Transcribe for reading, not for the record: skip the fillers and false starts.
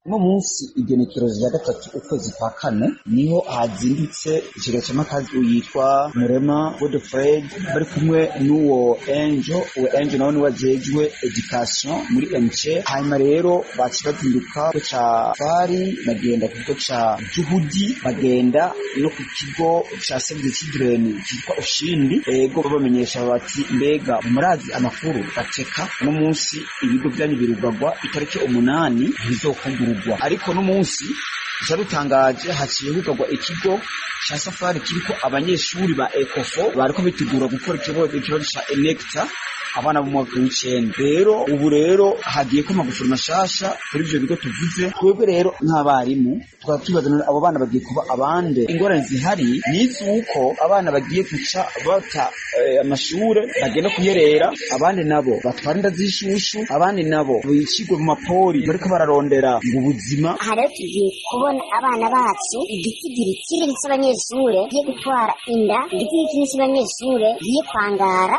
uno munsi igenekerezo rya 3 ukwezi kwa kane niho hazindutse ikigo cy'amakazi yitwa Murema Godfred bari kumwe n'uwo Angel nawe wajejwe education muri MC. Hanyuma rero bakibazinduka ca bari bagenda ku kigo ca Juhudi, bagenda no ku kigo ca Save the Children cyitwa Ushindi. Ego babamenyesha bati mbega murazi amakuru bateka uno munsi ibigo byanyu birugagwa itariki 8 bizokugurugwa, ariko no munsi cyarutangaje haciye hugagwa ikigo cha Safari kiriko abanyeshuri ba Ecofo bariko bitegura gukora ikibazo cha Enecta abana b'umwaka w'icenda. Rero ubu rero hagiye ko amagufuri mashasha kuri ivyo bigo tuvuze. Twebwe rero nk'abarimu twatubaza abo bana bagiye kuba abande. Ingorane zihari nizuko abana bagiye kuca bata amashure bagenda kuyerera, abandi nabo batwarinda zishushu, abandi nabo bicigwe mu mapori bariko bararondera ngo ubuzima. Haro tugiye kubona abana bacu igitigiri kinini cy'abanyeshure giye gutwara inda, igitigiri kinini cy'abanyeshure giye kwangara